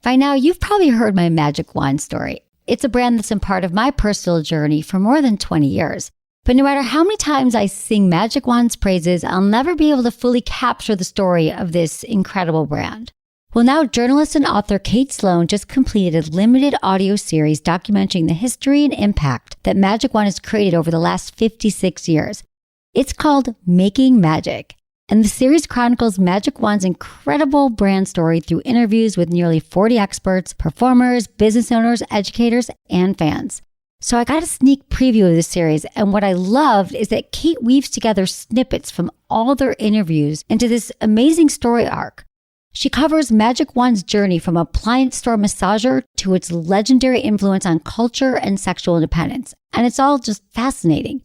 By now, you've probably heard my magic wand story. It's a brand that's been part of my personal journey for more than 20 years. But no matter how many times I sing Magic Wand's praises, I'll never be able to fully capture the story of this incredible brand. Well, now journalist and author Kate Sloan just completed a limited audio series documenting the history and impact that Magic Wand has created over the last 56 years. It's called Making Magic. And the series chronicles Magic Wand's incredible brand story through interviews with nearly 40 experts, performers, business owners, educators, and fans. So I got a sneak preview of this series, and what I loved is that Kate weaves together snippets from all their interviews into this amazing story arc. She covers Magic Wand's journey from appliance store massager to its legendary influence on culture and sexual independence, and it's all just fascinating.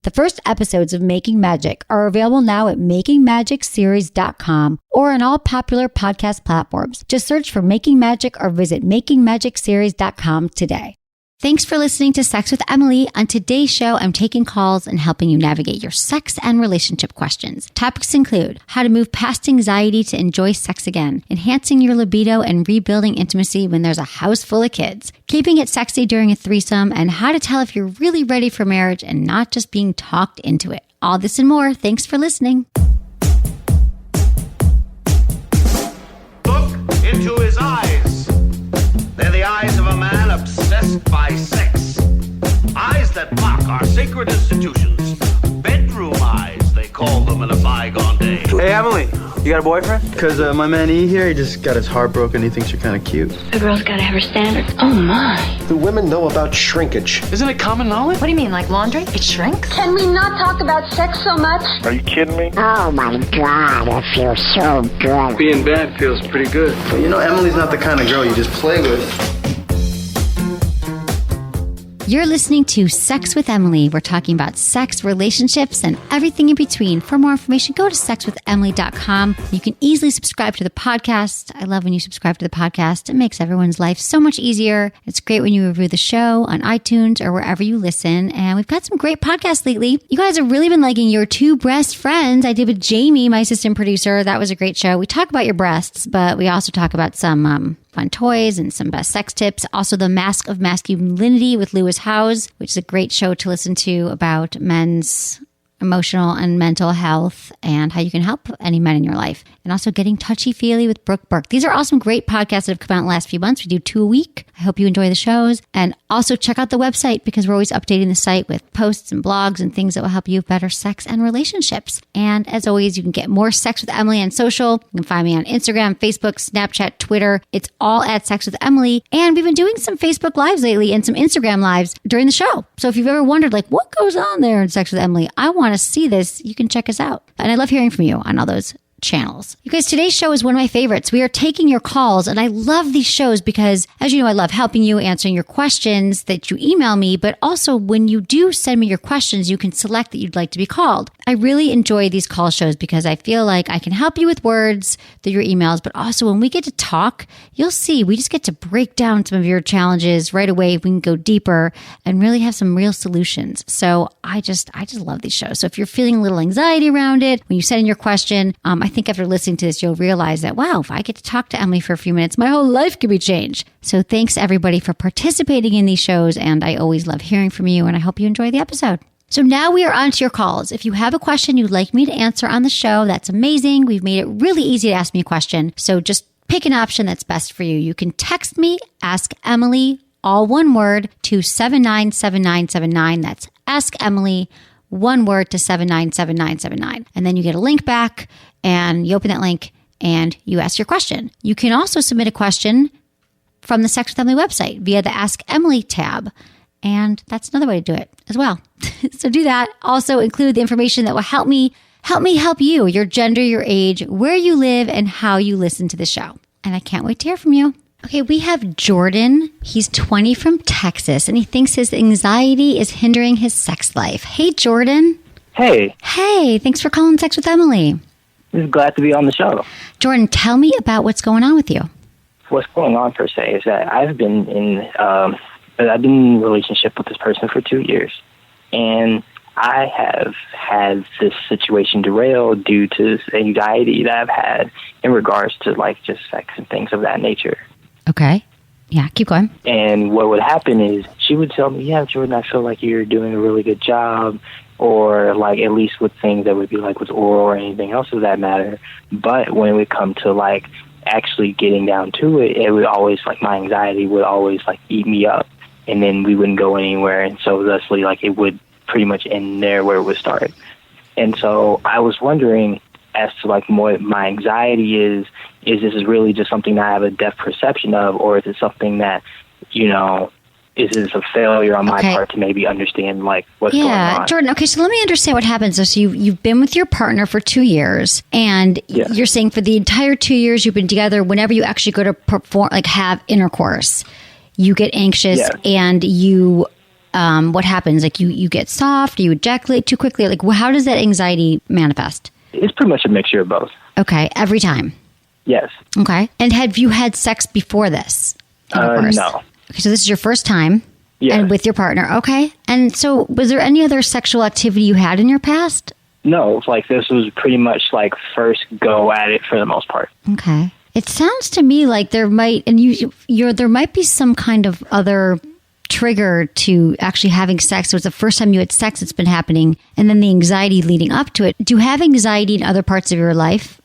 The first episodes of Making Magic are available now at makingmagicseries.com or on all popular podcast platforms. Just search for Making Magic or visit makingmagicseries.com today. Thanks for listening to Sex with Emily. On today's show, I'm taking calls and helping you navigate your sex and relationship questions. Topics include how to move past anxiety to enjoy sex again, enhancing your libido and rebuilding intimacy when there's a house full of kids, keeping it sexy during a threesome, and how to tell if you're really ready for marriage and not just being talked into it. All this and more. Thanks for listening. Look into his eyes. They're the eyes of a man obsessed by sex. Eyes that mock our sacred institutions. Bedroom eyes, they call them in a bygone day. Hey, Emily, you got a boyfriend? Because my man E here, he just got his heart broken. He thinks you're kind of cute. A girl's got to have her standards. Oh, my. Do women know about shrinkage? Isn't it common knowledge? What do you mean, like laundry? It shrinks? Can we not talk about sex so much? Are you kidding me? Oh my God, it feels so good. Being bad feels pretty good. But you know, Emily's not the kind of girl you just play with. You're listening to Sex with Emily. We're talking about sex, relationships, and everything in between. For more information, go to sexwithemily.com. You can easily subscribe to the podcast. I love when you subscribe to the podcast. It makes everyone's life so much easier. It's great when you review the show on iTunes or wherever you listen. And we've got some great podcasts lately. You guys have really been liking Your Two Breast Friends. I did with Jamie, my assistant producer. That was a great show. We talk about your breasts, but we also talk about some fun toys and some best sex tips. Also, The Mask of Masculinity with Lewis Howes, which is a great show to listen to about men's emotional and mental health and how you can help any men in your life. And also Getting Touchy-Feely with Brooke Burke. These are all some great podcasts that have come out in the last few months. We do 2 a week. I hope you enjoy the shows. And also check out the website because we're always updating the site with posts and blogs and things that will help you have better sex and relationships. And as always, you can get more Sex with Emily on social. You can find me on Instagram, Facebook, Snapchat, Twitter. It's all at Sex with Emily. And we've been doing some Facebook Lives lately and some Instagram Lives during the show. So if you've ever wondered, like, what goes on there in Sex with Emily? I want to see this. You can check us out. And I love hearing from you on all those channels. You guys, today's show is one of my favorites. We are taking your calls, and I love these shows because, as you know, I love helping you, answering your questions that you email me, but also when you do send me your questions, you can select that you'd like to be called. I really enjoy these call shows because I feel like I can help you with words through your emails, but also when we get to talk, you'll see we just get to break down some of your challenges right away. We can go deeper and really have some real solutions. So I just love these shows. So if you're feeling a little anxiety around it, when you send in your question, I think after listening to this, you'll realize that, wow, if I get to talk to Emily for a few minutes, my whole life could be changed. So thanks everybody for participating in these shows. And I always love hearing from you. And I hope you enjoy the episode. So now we are on to your calls. If you have a question you'd like me to answer on the show, that's amazing. We've made it really easy to ask me a question. So just pick an option that's best for you. You can text me, Ask Emily, all one word, to 797979. That's Ask Emily, one word, to 797979. And then you get a link back and you open that link and you ask your question. You can also submit a question from the Sex with Emily website via the Ask Emily tab. And that's another way to do it as well. So do that. Also include the information that will help me help you, your gender, your age, where you live, and how you listen to the show. And I can't wait to hear from you. Okay, we have Jordan. He's 20 from Texas, and he thinks his anxiety is hindering his sex life. Hey, Jordan. Hey. Hey, thanks for calling Sex with Emily. I'm glad to be on the show. Jordan, tell me about what's going on with you. What's going on, per se, is that I've been in a relationship with this person for 2 years, and I have had this situation derailed due to anxiety that I've had in regards to, like, just sex and things of that nature. Okay. Yeah, keep going. And what would happen is she would tell me, yeah, Jordan, I feel like you're doing a really good job, or like at least with things that would be like with oral or anything else of that matter. But when it would come to like actually getting down to it, it would always, like, my anxiety would always like eat me up, and then we wouldn't go anywhere. And so thusly, like, it would pretty much end there where it would start. And so I was wondering as to like what my anxiety is this really just something that I have a depth perception of, or is it something that, you know, is this a failure on my part to maybe understand like what's going on? Yeah, Jordan. Okay, so let me understand what happens. So you've been with your partner for 2 years, and you're saying for the entire 2 years you've been together, whenever you actually go to perform, like have intercourse, you get anxious and you, what happens? Like you get soft, you ejaculate too quickly. Like, how does that anxiety manifest? It's pretty much a mixture of both. Okay, every time. Yes. Okay, and have you had sex before this? No. Okay, so this is your first time, and with your partner. Okay, and so was there any other sexual activity you had in your past? No, like this was pretty much like first go at it for the most part. Okay, it sounds to me like there might, and there might be some kind of other trigger to actually having sex. So it's the first time you had sex, it's been happening, and then the anxiety leading up to it. Do you have anxiety in other parts of your life?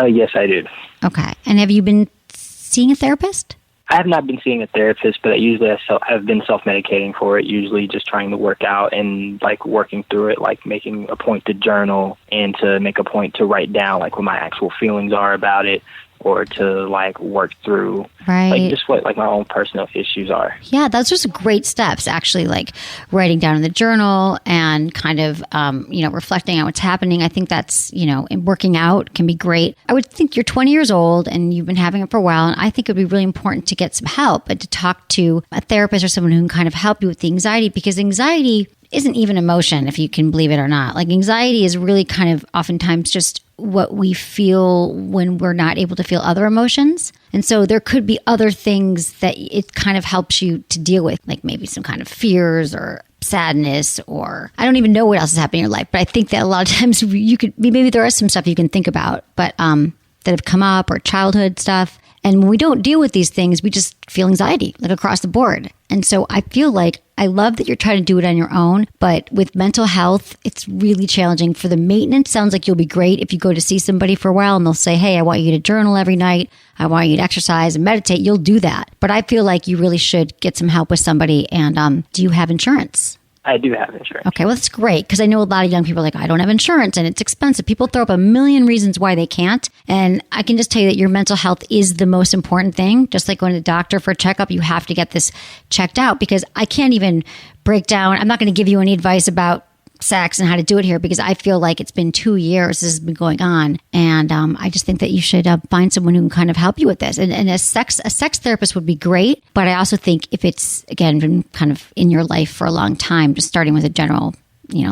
Yes, I do. Okay, and have you been seeing a therapist? I have not been seeing a therapist, but usually I've been self-medicating for it, usually just trying to work out and like working through it, like making a point to journal and to make a point to write down like what my actual feelings are about it, or to like work through like just what like my own personal issues are. Yeah, those are great steps, actually, like writing down in the journal and kind of, reflecting on what's happening. I think that's, and working out can be great. I would think you're 20 years old and you've been having it for a while. And I think it would be really important to get some help and to talk to a therapist or someone who can kind of help you with the anxiety, because anxiety isn't even emotion, if you can believe it or not. Like anxiety is really kind of oftentimes just what we feel when we're not able to feel other emotions. And so there could be other things that it kind of helps you to deal with, like maybe some kind of fears or sadness, or I don't even know what else is happening in your life. But I think that a lot of times maybe there is some stuff you can think about, but that have come up, or childhood stuff. And when we don't deal with these things, we just feel anxiety, like across the board. And so I feel like I love that you're trying to do it on your own, but with mental health, it's really challenging. For the maintenance, sounds like you'll be great if you go to see somebody for a while and they'll say, hey, I want you to journal every night. I want you to exercise and meditate. You'll do that. But I feel like you really should get some help with somebody. And do you have insurance? I do have insurance. Okay, well, that's great, because I know a lot of young people are like, I don't have insurance and it's expensive. People throw up a million reasons why they can't. And I can just tell you that your mental health is the most important thing. Just like going to the doctor for a checkup, you have to get this checked out, because I can't even break down. I'm not going to give you any advice about sex and how to do it here, because I feel like it's been 2 years this has been going on. And I just think that you should find someone who can kind of help you with this. And a sex therapist would be great. But I also think if it's, again, been kind of in your life for a long time, just starting with a general,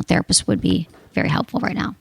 therapist would be very helpful right now.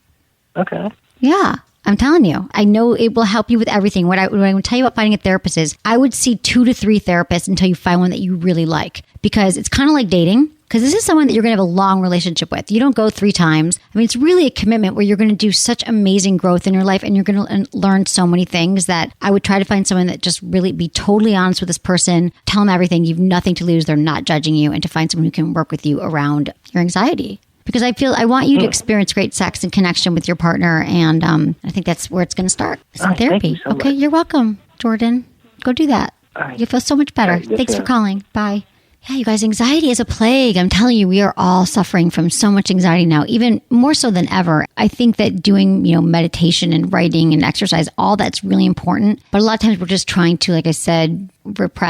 Okay. Yeah. I'm telling you, I know it will help you with everything. What I would tell you about finding a therapist is I would see 2 to 3 therapists until you find one that you really like, because it's kind of like dating. Because this is someone that you're going to have a long relationship with. You don't go 3 times. I mean, it's really a commitment where you're going to do such amazing growth in your life, and you're going to learn so many things, that I would try to find someone that just really be totally honest with this person, tell them everything. You've nothing to lose. They're not judging you, and to find someone who can work with you around your anxiety. Because I want you to experience great sex and connection with your partner, and I think that's where it's going to start. Some therapy. Thank you so much. You're welcome, Jordan. Go do that. You'll feel so much better. Thanks for calling. Bye. Yeah, you guys, anxiety is a plague. I'm telling you, we are all suffering from so much anxiety now, even more so than ever. I think that doing, meditation and writing and exercise, all that's really important. But a lot of times we're just trying to, like I said,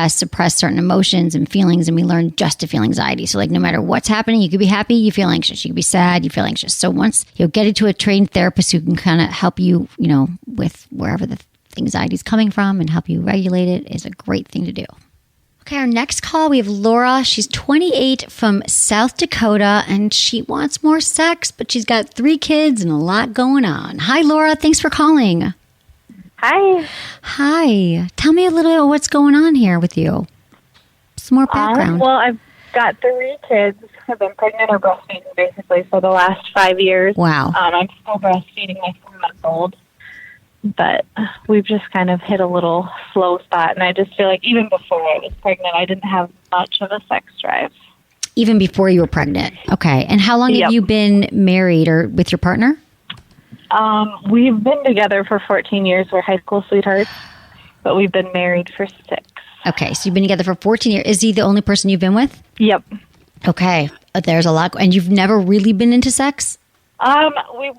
suppress certain emotions and feelings, and we learn just to feel anxiety. So like no matter what's happening, you could be happy, you feel anxious. You could be sad, you feel anxious. So once you'll get into a trained therapist who can kind of help you, with wherever the anxiety is coming from and help you regulate it, is a great thing to do. Okay, our next call, we have Laura. She's 28 from South Dakota, and she wants more sex, but she's got 3 kids and a lot going on. Hi, Laura. Thanks for calling. Hi. Hi. Tell me a little bit of what's going on here with you. Some more background. Well, I've got 3 kids. I've been pregnant or breastfeeding basically for the last 5 years. Wow. I'm still breastfeeding my 4-month-old. but we've just kind of hit a little slow spot. And I just feel like even before I was pregnant, I didn't have much of a sex drive. Even before you were pregnant. Okay. And how long have you been married or with your partner? We've been together for 14 years. We're high school sweethearts, but we've been married for 6. Okay. So you've been together for 14 years. Is he the only person you've been with? Yep. Okay. There's a lot. And you've never really been into sex? We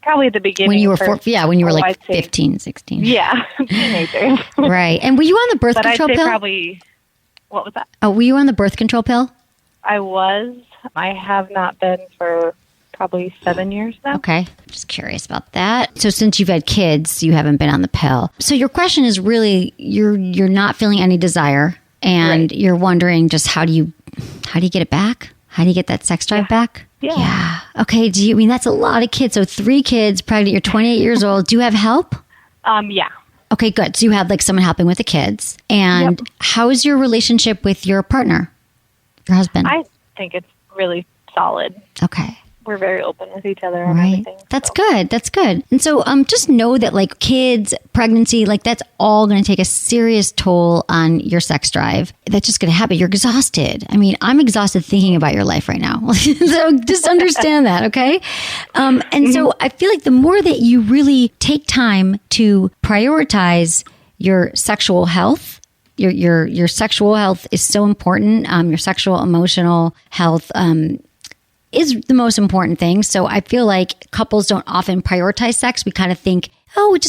probably at the beginning. When you were when you were like 15, 16. Yeah, teenagers. Right. And were you on the birth but control I'd say pill? Probably. What was that? Oh, were you on the birth control pill? I was. I have not been for probably 7 years now. Okay. Just curious about that. So since you've had kids, you haven't been on the pill. So your question is really you're not feeling any desire, and you're wondering just how do you get it back? How do you get that sex drive back? Yeah. Okay. That's a lot of kids. So 3 kids, pregnant, you're 28 years old. Do you have help? Yeah. Okay, good. So you have like someone helping with the kids. And how is your relationship with your partner, your husband? I think it's really solid. Okay. We're very open with each other and everything. That's good. That's good. And so just know that like kids, pregnancy, like that's all going to take a serious toll on your sex drive. That's just going to happen. You're exhausted. I mean, I'm exhausted thinking about your life right now. So just understand that, okay? And so I feel like the more that you really take time to prioritize your sexual health, your sexual health is so important. Your sexual, emotional health, is the most important thing. So I feel like couples don't often prioritize sex. We kind of think, oh,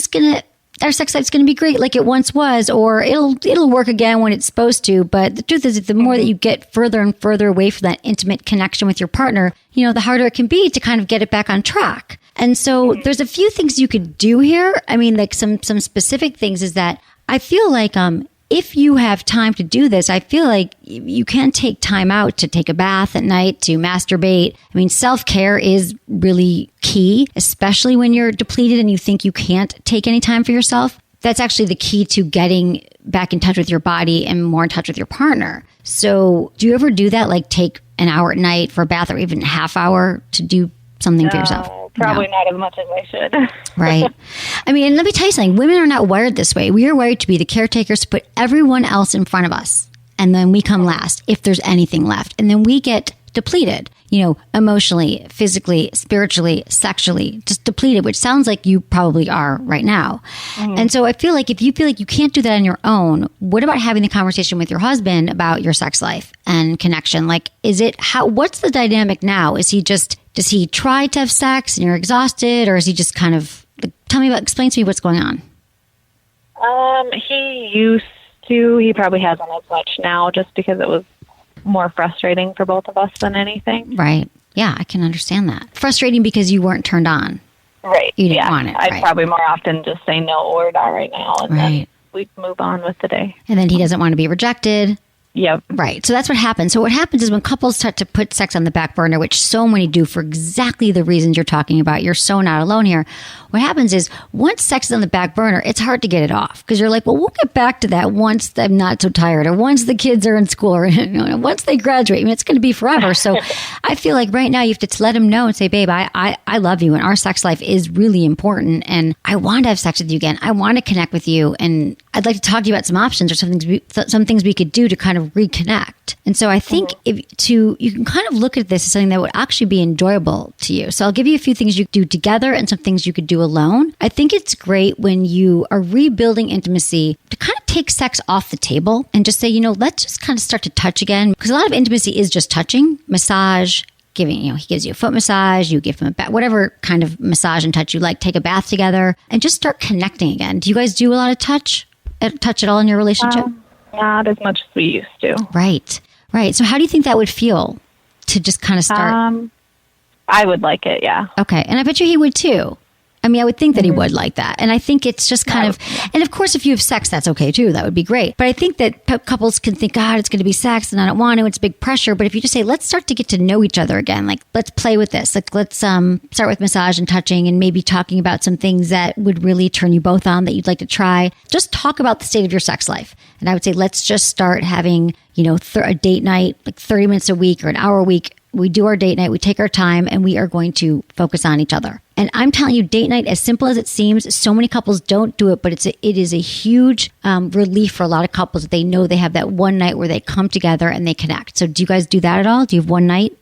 our sex life's going to be great like it once was, or it'll work again when it's supposed to. But the truth is the more that you get further and further away from that intimate connection with your partner, the harder it can be to kind of get it back on track. And so there's a few things you could do here. I mean, like some specific things is that I feel like, if you have time to do this, I feel like you can take time out to take a bath at night, to masturbate. I mean, self-care is really key, especially when you're depleted and you think you can't take any time for yourself. That's actually the key to getting back in touch with your body and more in touch with your partner. So do you ever do that? Like take an hour at night for a bath or even a half hour to do something for yourself? Probably not as much as I should. Right. I mean, and let me tell you something. Women are not wired this way. We are wired to be the caretakers, to put everyone else in front of us. And then we come last, if there's anything left. And then we get depleted, emotionally, physically, spiritually, sexually, just depleted, which sounds like you probably are right now. And so I feel like if you feel like you can't do that on your own, what about having the conversation with your husband about your sex life and connection? Like, what's the dynamic now? Does he try to have sex and you're exhausted, or is he just kind of explain to me what's going on? He used to. He probably hasn't as much now just because it was more frustrating for both of us than anything. Right. Yeah, I can understand that. Frustrating because you weren't turned on. Right. You didn't want it. I'd probably more often just say no or not right now, and then we'd move on with the day. And then he doesn't want to be rejected. Yep. Right. So that's what happens. So what happens is when couples start to put sex on the back burner, which so many do for exactly the reasons you're talking about, you're so not alone here. What happens is once sex is on the back burner, it's hard to get it off because you're like, well, we'll get back to that once I'm not so tired, or once the kids are in school, or once they graduate. I mean, it's going to be forever. So I feel like right now you have to let them know and say, babe, I love you, and our sex life is really important, and I want to have sex with you again. I want to connect with you, and I'd like to talk to you about some options or some things we could do to kind of reconnect. And so I think you can kind of look at this as something that would actually be enjoyable to you. So I'll give you a few things you could do together and some things you could do alone. I think it's great when you are rebuilding intimacy to kind of take sex off the table and just say, let's just kind of start to touch again. Because a lot of intimacy is just touching, massage, giving, he gives you a foot massage, you give him a bath, whatever kind of massage and touch you like, take a bath together and just start connecting again. Do you guys do a lot of touch at all in your relationship? Not as much as we used to. Right. So how do you think that would feel to just kind of start? I would like it, yeah. Okay. And I bet you he would too. I mean, I would think that he would like that. And I think it's just kind of, and of course, if you have sex, that's okay too. That would be great. But I think that couples can think, God, it's going to be sex and I don't want to. It's big pressure. But if you just say, let's start to get to know each other again, like let's play with this. Like let's start with massage and touching and maybe talking about some things that would really turn you both on that you'd like to try. Just talk about the state of your sex life. And I would say, let's just start having, a date night, like 30 minutes a week or an hour a week. We do our date night, we take our time, and we are going to focus on each other. And I'm telling you, date night, as simple as it seems, so many couples don't do it, but it is a huge relief for a lot of couples that they know they have that one night where they come together and they connect. So do you guys do that at all? Do you have one night?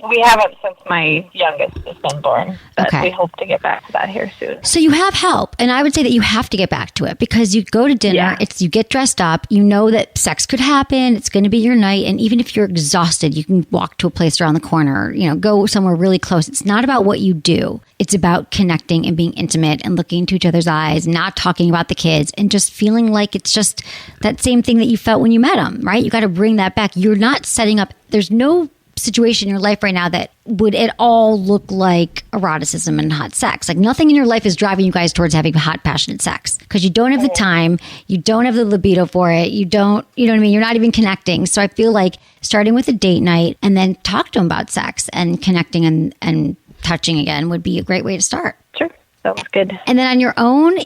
We haven't since my youngest has been born, but Okay. we hope to get back to that here soon. So you have help, and I would say that you have to get back to it because you go to dinner, you get dressed up, you know that sex could happen, it's going to be your night, and even if you're exhausted, you can walk to a place around the corner, go somewhere really close. It's not about what you do. It's about connecting and being intimate and looking into each other's eyes, not talking about the kids, and just feeling like it's just that same thing that you felt when you met them, right? You got to bring that back. You're not setting up, there's no situation in your life right now that would at all look like eroticism and hot sex. Like nothing in your life is driving you guys towards having hot, passionate sex because you don't have the time, you don't have the libido for it, you know what I mean? You're not even connecting. So I feel like starting with a date night and then talk to them about sex and connecting and touching again would be a great way to start. Sure. Sounds good. And then on your own,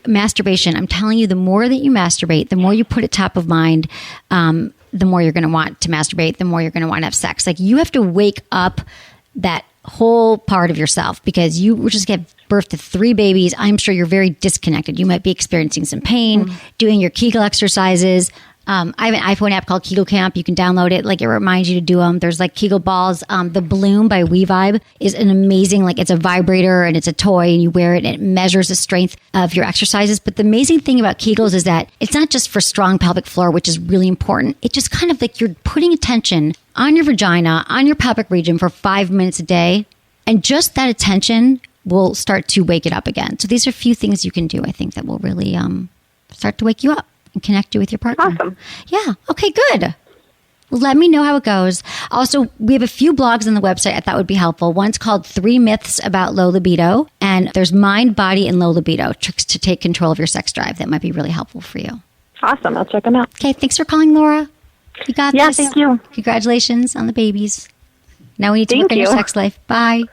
masturbation, I'm telling you, the more that you masturbate, the more you put it top of mind, the more you're going to want to masturbate, the more you're going to want to have sex. Like you have to wake up that whole part of yourself because you just gave birth to 3 babies. I'm sure you're very disconnected. You might be experiencing some pain, doing your Kegel exercises. I have an iPhone app called Kegel Camp. You can download it. Like it reminds you to do them. There's like Kegel balls. The Bloom by WeVibe is an amazing, like it's a vibrator and it's a toy and you wear it and it measures the strength of your exercises. But the amazing thing about Kegels is that it's not just for strong pelvic floor, which is really important. It just kind of like you're putting attention on your vagina, on your pelvic region for 5 minutes a day. And just that attention will start to wake it up again. So these are a few things you can do, I think, that will really start to wake you up and connect you with your partner. Awesome. Yeah. Okay, good. Let me know how it goes. Also, we have a few blogs on the website I thought would be helpful. One's called 3 Myths About Low Libido. And there's Mind, Body, and Low Libido, tricks to take control of your sex drive. That might be really helpful for you. Awesome. I'll check them out. Okay, thanks for calling, Laura. You got this. Yeah, thank you. Congratulations on the babies. Now we need to Thank work on your you. sex life. Bye.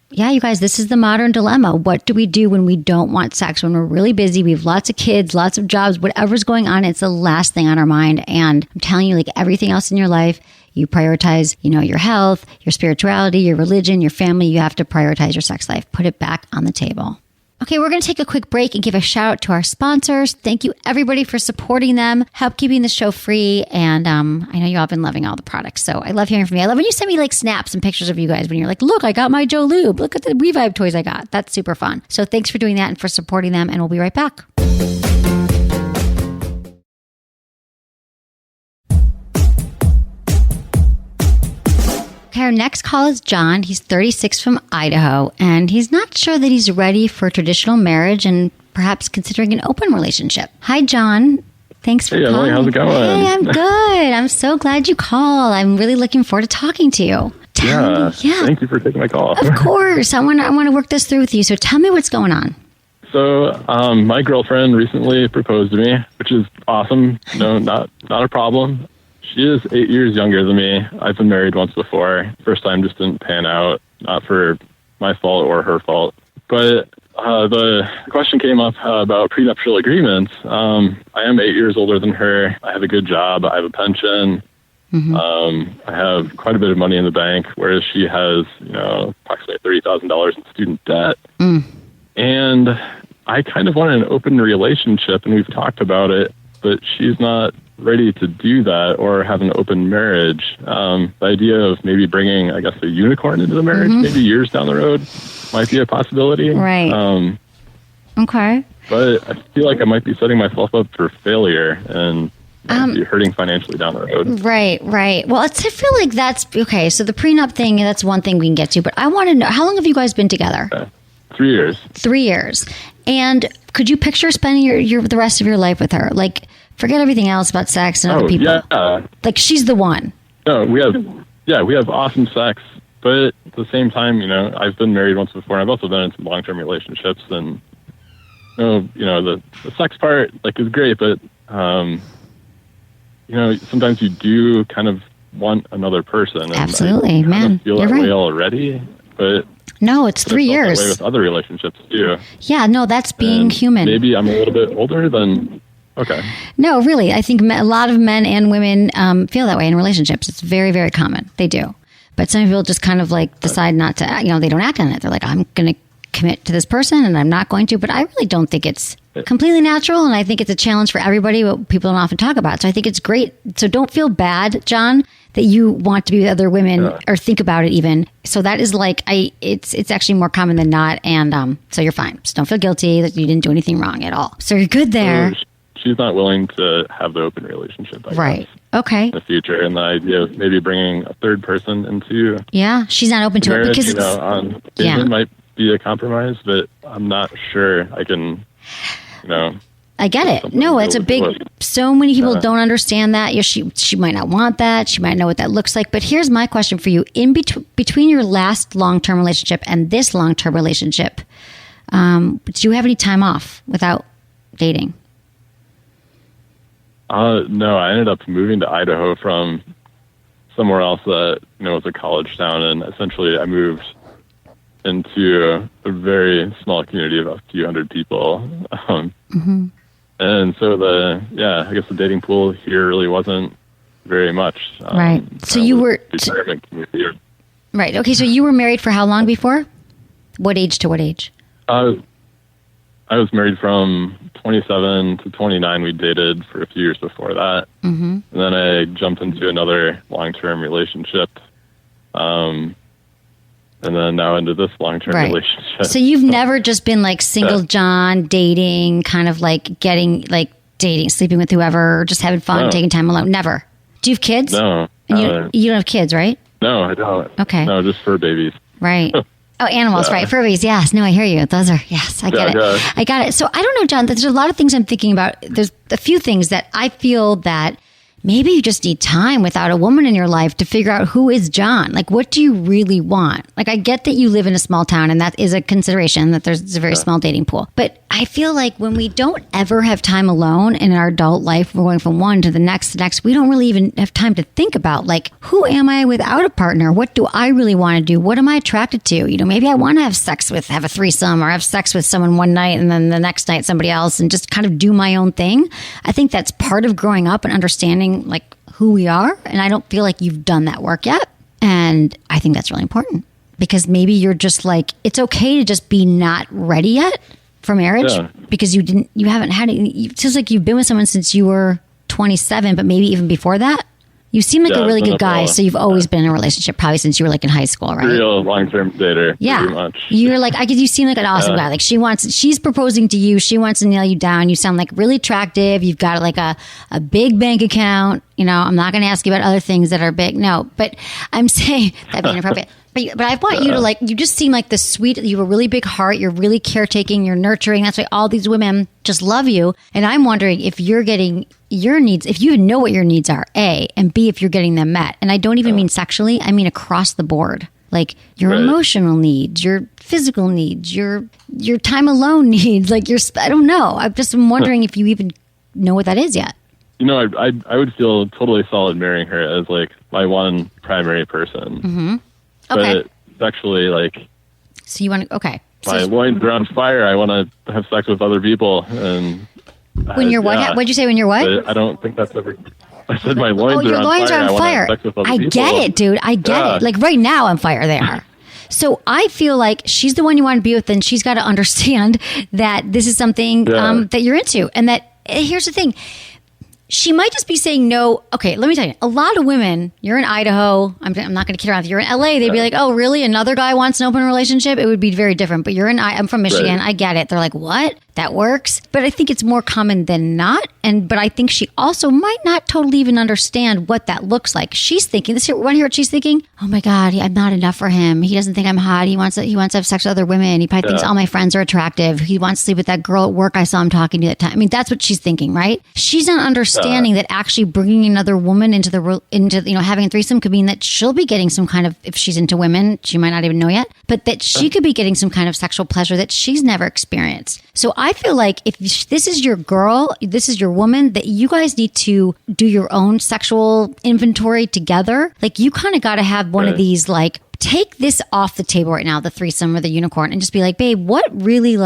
Yeah, you guys, this is the modern dilemma. What do we do when we don't want sex? When we're really busy, we have lots of kids, lots of jobs, whatever's going on, it's the last thing on our mind. And I'm telling you, like everything else in your life, you prioritize, your health, your spirituality, your religion, your family. You have to prioritize your sex life. Put it back on the table. Okay, we're going to take a quick break and give a shout out to our sponsors. Thank you, everybody, for supporting them, help keeping the show free. And I know you all have been loving all the products. So I love hearing from you. I love when you send me like snaps and pictures of you guys when you're like, look, I got my Joe Lube. Look at the WeVibe toys I got. That's super fun. So thanks for doing that and for supporting them. And we'll be right back. Okay, our next call is John. He's 36 from Idaho, and he's not sure that he's ready for traditional marriage and perhaps considering an open relationship. Hi, John. Thanks for calling. Emily, how's it going? Hey, I'm good. I'm so glad you called. I'm really looking forward to talking to you. Tell me, Thank you for taking my call. Of course. I want to work this through with you. So tell me what's going on. So, my girlfriend recently proposed to me, which is awesome. No, not a problem. She is 8 years younger than me. I've been married once before. First time just didn't pan out, not for my fault or her fault. But the question came up about prenuptial agreements. I am 8 years older than her. I have a good job. I have a pension. I have quite a bit of money in the bank, whereas she has, approximately $30,000 in student debt. And I kind of want an open relationship, and we've talked about it, but she's not ready to do that or have an open marriage. The idea of maybe bringing, I guess, a unicorn into the marriage, maybe years down the road, might be a possibility. Right. Okay. But I feel like I might be setting myself up for failure and be hurting financially down the road. Right. Well, I feel like that's okay. So the prenup thing, that's one thing we can get to, but I want to know, how long have you guys been together? 3 years. 3 years. And could you picture spending the rest of your life with her? Like, forget everything else about sex and other people. Yeah. Like, she's the one. No, we have awesome sex, but at the same time, I've been married once before, and I've also been in some long-term relationships, and the sex part is great, but sometimes you do kind of want another person. And absolutely, I man. feel You're that right. way already, but no, it's 3 years. That way with other relationships too. Yeah, no, that's being and human. Maybe I'm a little bit older than. Okay. No, really. I think a lot of men and women feel that way in relationships. It's very, very common. They do. But some people just kind of like decide not to, they don't act on it. They're like, I'm going to commit to this person and I'm not going to. But I really don't think it's completely natural. And I think it's a challenge for everybody, what people don't often talk about. So I think it's great. So don't feel bad, John, that you want to be with other women or think about it even. So that is like, it's actually more common than not. And so you're fine. Just don't feel guilty that you didn't do anything wrong at all. So you're good there. She's not willing to have the open relationship, I guess, okay, in the future. And the idea of maybe bringing a third person into she's not open to marriage, it because it might be a compromise, but I'm not sure I can, I get it. No, it's a big, so many people don't understand that. She might not want that. She might know what that looks like. But here's my question for you. In between your last long-term relationship and this long-term relationship, did you have any time off without dating? No, I ended up moving to Idaho from somewhere else that, was a college town. And essentially I moved into a very small community of a few hundred people. And so I guess the dating pool here really wasn't very much. Right. So you were... Right. Okay. So you were married for how long before? What age to what age? I was married from 27 to 29. We dated for a few years before that. And then I jumped into another long-term relationship. And then now into this long-term relationship. So you've never just been like single John, dating, kind of like getting like dating, sleeping with whoever, or just having fun, taking time alone? Never. Do you have kids? No. And you don't have kids, right? No, I don't. Okay. No, just fur babies. Right. Oh, animals, right. Furbies. Yes. No, I hear you. Those are, yes, I get it. Yeah. I got it. So I don't know, John, there's a lot of things I'm thinking about. There's a few things that I feel that maybe you just need time without a woman in your life to figure out who is John. Like, what do you really want? Like, I get that you live in a small town and that is a consideration, that there's a very small dating pool. But I feel like when we don't ever have time alone in our adult life, we're going from one to the next, we don't really even have time to think about, like, who am I without a partner? What do I really want to do? What am I attracted to? Maybe I want to have a threesome or have sex with someone one night and then the next night somebody else and just kind of do my own thing. I think that's part of growing up and understanding like who we are. And I don't feel like you've done that work yet. And I think that's really important because maybe you're just like, it's okay to just be not ready yet for marriage because you haven't had it. It feels like you've been with someone since you were 27, but maybe even before that. You seem like a really good guy, so you've always been in a relationship probably since you were like in high school, right? Real long-term dater. Yeah. Pretty much. You're like, you seem like an awesome guy. Like she's proposing to you. She wants to nail you down. You sound like really attractive. You've got like a big bank account. I'm not going to ask you about other things that are big. No, but I'm saying that'd be inappropriate. But I want you to like, you just seem like the sweet, you have a really big heart. You're really caretaking, you're nurturing. That's why all these women just love you. And I'm wondering if you're getting your needs, if you know what your needs are, A, and B, if you're getting them met. And I don't even mean sexually, I mean across the board. Like your emotional needs, your physical needs, your time alone needs, like I don't know. I'm just wondering if you even know what that is yet. I would feel totally solid marrying her as like my one primary person. Mm-hmm. Okay. But sexually, like... So you want to... Okay. My loins are on fire. I want to have sex with other people. And when you're what? What'd you say when you're what? I don't think that's ever... I said my loins are on fire. I want to have sex with other people. I get it, dude. I get it. Like right now on fire they are. So I feel like she's the one you want to be with, and she's got to understand that this is something that you're into. And that, here's the thing. She might just be saying no. Okay, let me tell you. A lot of women, you're in Idaho. I'm not going to kid around. If you're in LA, they'd be like, oh, really? Another guy wants an open relationship? It would be very different. But I'm from Michigan. Right. I get it. They're like, what? That works? But I think it's more common than not. But I think she also might not totally even understand what that looks like. She's thinking, want to hear what she's thinking? Oh my God, I'm not enough for him. He doesn't think I'm hot. He wants to have sex with other women. He probably thinks all my friends are attractive. He wants to sleep with that girl at work I saw him talking to that time. I mean, that's what she's thinking, right? She's not understanding that actually bringing another woman into having a threesome could mean that she'll be getting some kind of, if she's into women, she might not even know yet, but that she could be getting some kind of sexual pleasure that she's never experienced. So I feel like if this is your girl, this is your woman, that you guys need to do your own sexual inventory together. Like you kind of got to have one of these, like, take this off the table right now, the threesome or the unicorn, and just be like, babe, what really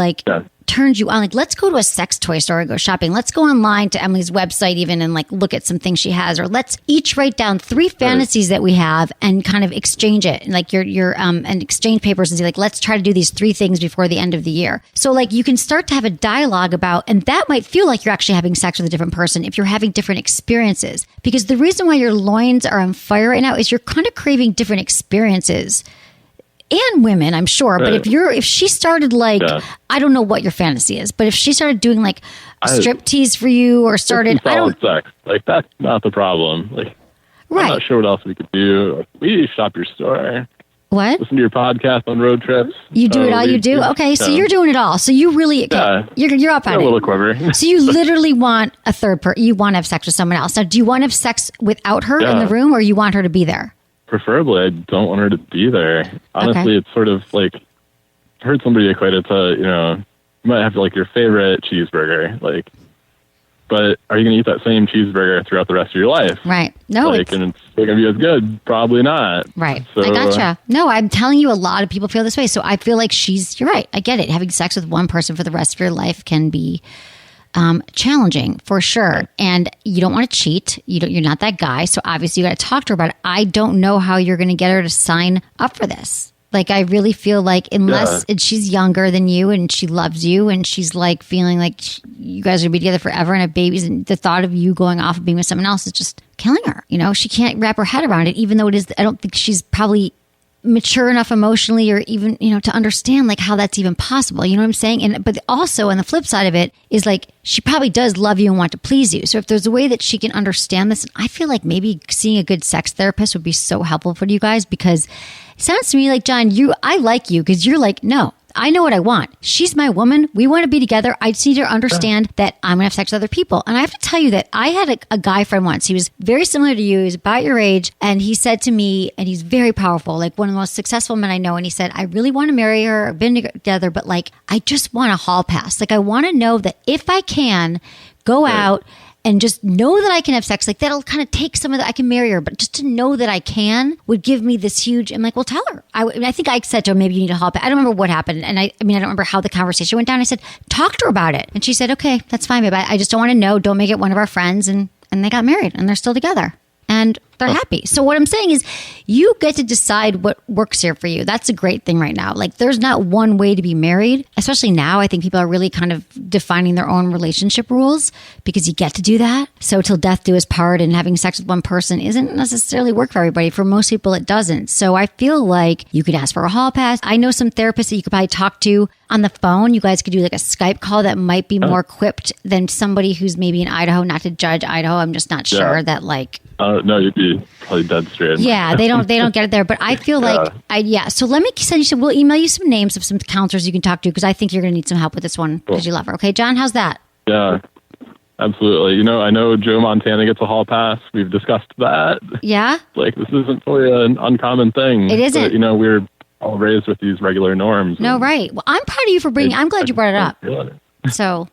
turns you on? Like, let's go to a sex toy store and go shopping. Let's go online to Emily's website even and like look at some things she has, or let's each write down 3 fantasies that we have and kind of exchange it, like and exchange papers and say like, let's try to do these 3 things before the end of the year. So like you can start to have a dialogue about, and that might feel like you're actually having sex with a different person if you're having different experiences, because the reason why your loins are on fire right now is you're kind of craving different experiences. And women, I'm sure. Right. But if she started like, I don't know what your fantasy is, but if she started doing like a striptease for you or started, sex. Like, that's not the problem. Like, right. I'm not sure what else we could do. We shop your store. What? Listen to your podcast on road trips. You do it all. You do? Okay. So you're doing it all. So you really, you're up on it. A little quiver. So you literally want a third person. You want to have sex with someone else. Now, do you want to have sex without her in the room, or you want her to be there? Preferably, I don't want her to be there. Honestly, It's sort of like, I heard somebody equate it to, you might have like your favorite cheeseburger, like, but are you going to eat that same cheeseburger throughout the rest of your life? Right. No, like, and it's going to be as good? Probably not. Right. So, I gotcha. No, I'm telling you, a lot of people feel this way. So I feel like you're right. I get it. Having sex with one person for the rest of your life can be challenging for sure. And you don't want to cheat. You're not that guy. So obviously you got to talk to her about it. I don't know how you're going to get her to sign up for this. Like, I really feel like unless she's younger than you and she loves you and she's like feeling like you guys are going to be together forever and have babies, and the thought of you going off and being with someone else is just killing her. She can't wrap her head around it, even though it is, I don't think she's probably mature enough emotionally or even, to understand like how that's even possible. You know what I'm saying? But also on the flip side of it is like, she probably does love you and want to please you. So if there's a way that she can understand this, I feel like maybe seeing a good sex therapist would be so helpful for you guys, because it sounds to me like, John, I like you because you're like, no, I know what I want. She's my woman. We want to be together. I just need her to understand that I'm going to have sex with other people. And I have to tell you that I had a guy friend once. He was very similar to you. He was about your age. And he said to me, and he's very powerful, like one of the most successful men I know. And he said, I really want to marry her. I've been together, but like, I just want a hall pass. Like, I want to know that if I can go out and just know that I can have sex, like that'll kind of take some of that. I can marry her, but just to know that I can would give me this huge, I'm like, well, tell her. I think I said to her, maybe you need a hall pass. I don't remember what happened. And I don't remember how the conversation went down. I said, talk to her about it. And she said, okay, that's fine, babe. I just don't want to know. Don't make it one of our friends. And they got married and they're still together. And they're happy. So what I'm saying is you get to decide what works here for you. That's a great thing right now. Like, there's not one way to be married, especially now. I think people are really kind of defining their own relationship rules because you get to do that. So till death do us part, and having sex with one person isn't necessarily work for everybody. For most people, it doesn't. So I feel like you could ask for a hall pass. I know some therapists that you could probably talk to on the phone. You guys could do like a Skype call that might be more equipped than somebody who's maybe in Idaho. Not to judge Idaho. I'm just not sure that like... no, you'd be probably dead straight. Yeah, they don't get it there. But I feel like, So let me send you we'll email you some names of some counselors you can talk to, because I think you're going to need some help with this one because you love her. Okay, John, how's that? Yeah, absolutely. I know Joe Montana gets a hall pass. We've discussed that. Yeah? Like, this isn't really an uncommon thing. It isn't. But, we're all raised with these regular norms. No, right. Well, I'm proud of you for I'm glad you brought it up. So,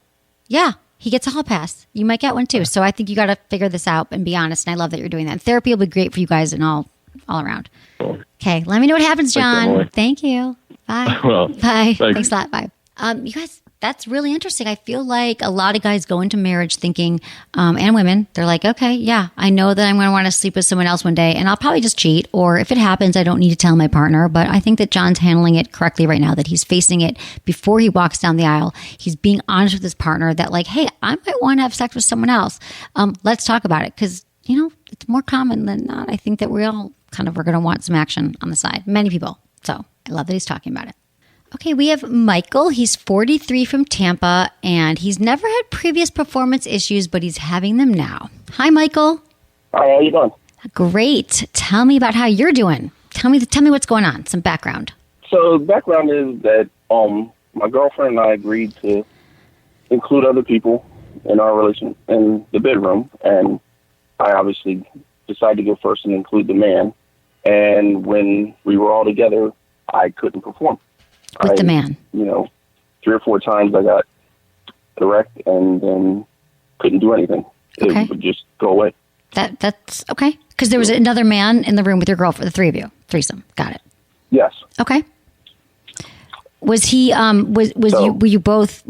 yeah. He gets a hall pass. You might get one too. So I think you got to figure this out and be honest. And I love that you're doing that. Therapy will be great for you guys and all around. Cool. Okay. Let me know what happens, John. Thank you. Bye. Well, bye. Thanks a lot. Bye. You guys, that's really interesting. I feel like a lot of guys go into marriage thinking, and women, they're like, okay, yeah, I know that I'm going to want to sleep with someone else one day and I'll probably just cheat. Or if it happens, I don't need to tell my partner. But I think that John's handling it correctly right now, that he's facing it before he walks down the aisle. He's being honest with his partner that like, hey, I might want to have sex with someone else. Let's talk about it. Because, it's more common than not. I think that we all kind of are going to want some action on the side. Many people. So I love that he's talking about it. Okay, we have Michael. He's 43 from Tampa, and he's never had previous performance issues, but he's having them now. Hi, Michael. Hi, how you doing? Great. Tell me about how you're doing. Tell me what's going on. Some background. So, background is that my girlfriend and I agreed to include other people in our relation in the bedroom, and I obviously decided to go first and include the man. And when we were all together, I couldn't perform. With the man? 3 or 4 times I got erect and then couldn't do anything. Okay. It would just go away. That's okay. Because there was another man in the room with your girlfriend, the 3 of you. Threesome. Got it. Yes. Okay. Was he, were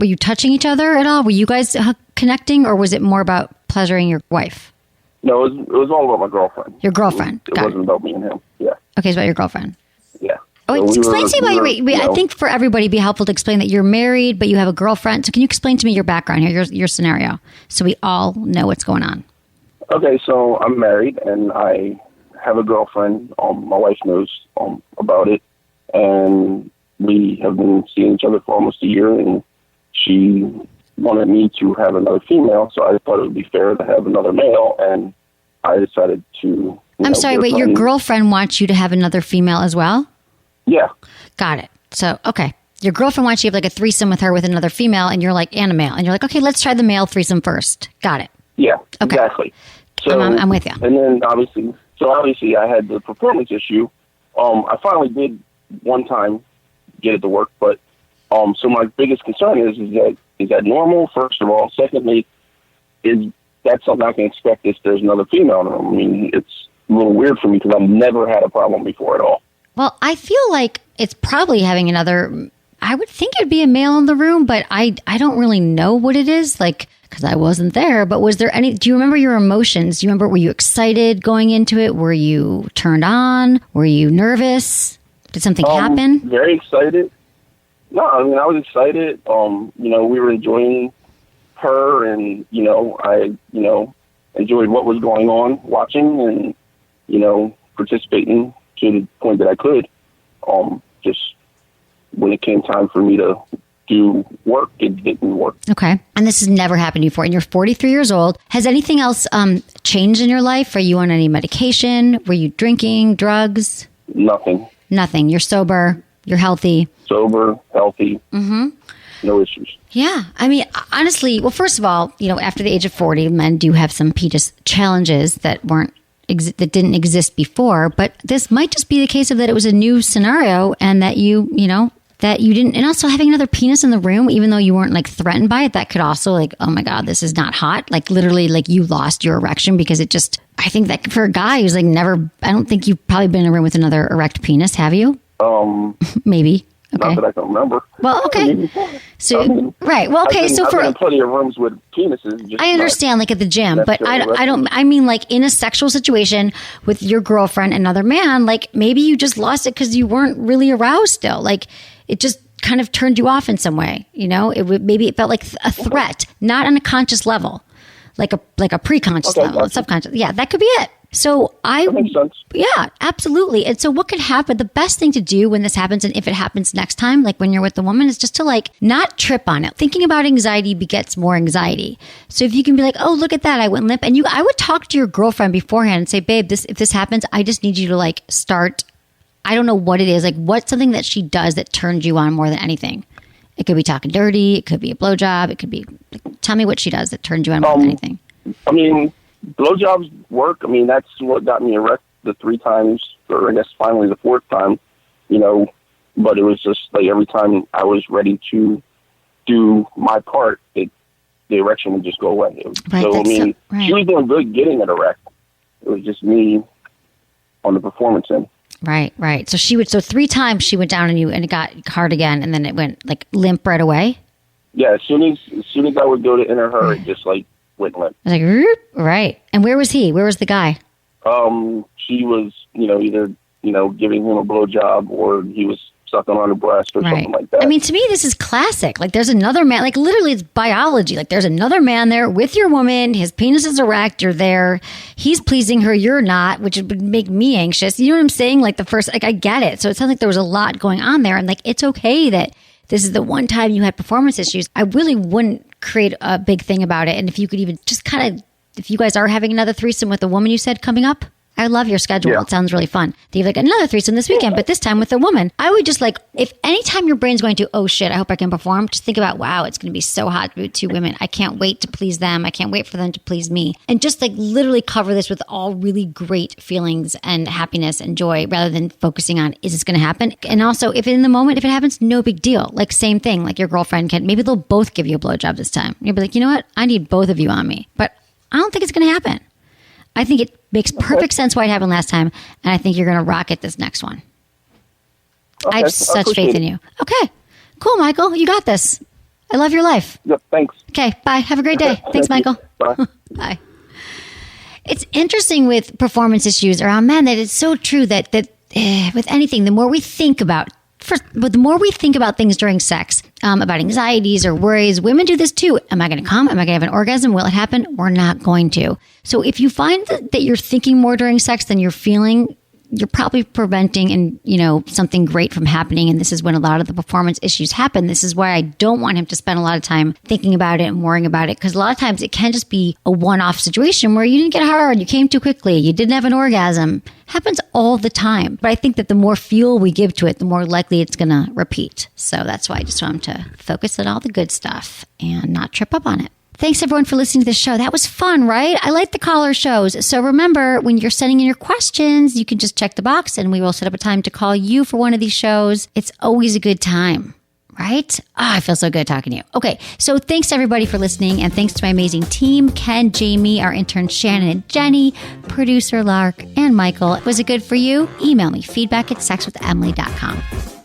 you touching each other at all? Were you guys connecting, or was it more about pleasuring your wife? No, it was all about my girlfriend. Your girlfriend. It wasn't about me and him. Yeah. Okay, it's about your girlfriend. Yeah. Oh, wait, explain to me about your. I think for everybody, it'd be helpful to explain that you're married, but you have a girlfriend. So can you explain to me your background here, your scenario, so we all know what's going on? Okay, so I'm married and I have a girlfriend. My wife knows about it, and we have been seeing each other for almost a year, and she wanted me to have another female, so I thought it would be fair to have another male, and I decided to... I'm sorry, wait, your girlfriend wants you to have another female as well? Yeah. Got it. So, okay. Your girlfriend wants you to have like a threesome with her with another female, and you're like, and a male. And you're like, okay, let's try the male threesome first. Got it. Yeah, okay. Exactly. So, I'm with you. And then obviously I had the performance issue. I finally did one time get it to work, but so my biggest concern is that normal, first of all? Secondly, is that something I can expect if there's another female in the room? I mean, it's a little weird for me because I've never had a problem before at all. Well, I feel like it's probably having another... I would think it'd be a male in the room, but I don't really know what it is, like, because I wasn't there. But was there any... Do you remember your emotions? Do you remember, were you excited going into it? Were you turned on? Were you nervous? Did something happen? Very excited. No, I mean, I was excited. We were enjoying her, and, I enjoyed what was going on, watching and, participating to the point that I could. Just when it came time for me to do work, it didn't work. Okay. And this has never happened to you before. And you're 43 years old. Has anything else changed in your life? Are you on any medication? Were you drinking, drugs? Nothing. Nothing. You're sober. You're healthy. Sober, healthy. Mm-hmm. No issues. Yeah. I mean, honestly, well, first of all, after the age of 40, men do have some penis challenges that that didn't exist before. But this might just be the case of that it was a new scenario and that that you didn't, and also having another penis in the room, even though you weren't like threatened by it, that could also like, oh my God, this is not hot. Like literally like you lost your erection because it just, I think that for a guy who's like never, I don't think you've probably been in a room with another erect penis, have you? Maybe. Okay. Not that I can remember. Well, okay. So, right. Well, okay. I've been in plenty of rooms with penises. I understand, like at the gym, but I mean, like in a sexual situation with your girlfriend, another man, like maybe you just lost it because you weren't really aroused still. Like it just kind of turned you off in some way. Maybe it felt like a threat, not on a conscious level, like a pre-conscious level, a subconscious. Yeah, that could be it. So that makes sense. Yeah, absolutely. And so what could happen? The best thing to do when this happens, and if it happens next time, like when you're with the woman, is just to like not trip on it. Thinking about anxiety begets more anxiety. So if you can be like, oh, look at that, I went limp. And I would talk to your girlfriend beforehand and say, babe, if this happens, I just need you to like start, I don't know what it is. Like what's something that she does that turns you on more than anything? It could be talking dirty. It could be a blowjob. It could be, tell me what she does that turns you on more than anything. I mean, blowjobs work. I mean, that's what got me erect the 3 times, or I guess finally the 4th time, but it was just like every time I was ready to do my part, the erection would just go away. Right, so, I mean, she was doing good getting it erect. It was just me on the performance end. Right. So 3 times she went down on you and it got hard again, and then it went like limp right away? Yeah, as soon as I would go to enter her, it just like went limp. Like, right. And where was he? Where was the guy? She was, either, giving him a blowjob or he was sucking on her breast or something like that. I mean, to me, this is classic. Like, there's another man, like, literally, it's biology. Like, there's another man there with your woman. His penis is erect. You're there. He's pleasing her. You're not, which would make me anxious. You know what I'm saying? Like, I get it. So it sounds like there was a lot going on there. And, like, it's okay that this is the one time you had performance issues. I really wouldn't create a big thing about it. And if you could even just kind of, if you guys are having another threesome with a woman, you said, coming up, I love your schedule. Yeah. It sounds really fun. You have like another threesome this weekend, but this time with a woman. I would just like, if anytime your brain's going to, oh shit, I hope I can perform, just think about, wow, it's going to be so hot with 2 women. I can't wait to please them. I can't wait for them to please me. And just like literally cover this with all really great feelings and happiness and joy rather than focusing on, is this going to happen? And also if in the moment, if it happens, no big deal. Like same thing, like your girlfriend maybe they'll both give you a blowjob this time. You'll be like, you know what? I need both of you on me, but I don't think it's going to happen. I think it makes perfect sense why it happened last time, and I think you're going to rock it this next one. I have such faith in you. Okay. Cool, Michael. You got this. I love your life. Yep, thanks. Okay, bye. Have a great day. Thanks, Michael. Bye. Bye. It's interesting with performance issues around men that it's so true that with anything, the more we think about things during sex, about anxieties or worries, women do this too. Am I going to come? Am I going to have an orgasm? Will it happen? We're not going to. So if you find that you're thinking more during sex than you're feeling, you're probably preventing something great from happening. And this is when a lot of the performance issues happen. This is why I don't want him to spend a lot of time thinking about it and worrying about it. Because a lot of times it can just be a one-off situation where you didn't get hard, you came too quickly, you didn't have an orgasm. Happens all the time. But I think that the more fuel we give to it, the more likely it's going to repeat. So that's why I just want him to focus on all the good stuff and not trip up on it. Thanks, everyone, for listening to this show. That was fun, right? I like the caller shows. So remember, when you're sending in your questions, you can just check the box and we will set up a time to call you for one of these shows. It's always a good time, right? I feel so good talking to you. Okay, so thanks, everybody, for listening. And thanks to my amazing team, Ken, Jamie, our intern, Shannon and Jenny, producer, Lark, and Michael. Was it good for you? Email me, feedback@sexwithemily.com.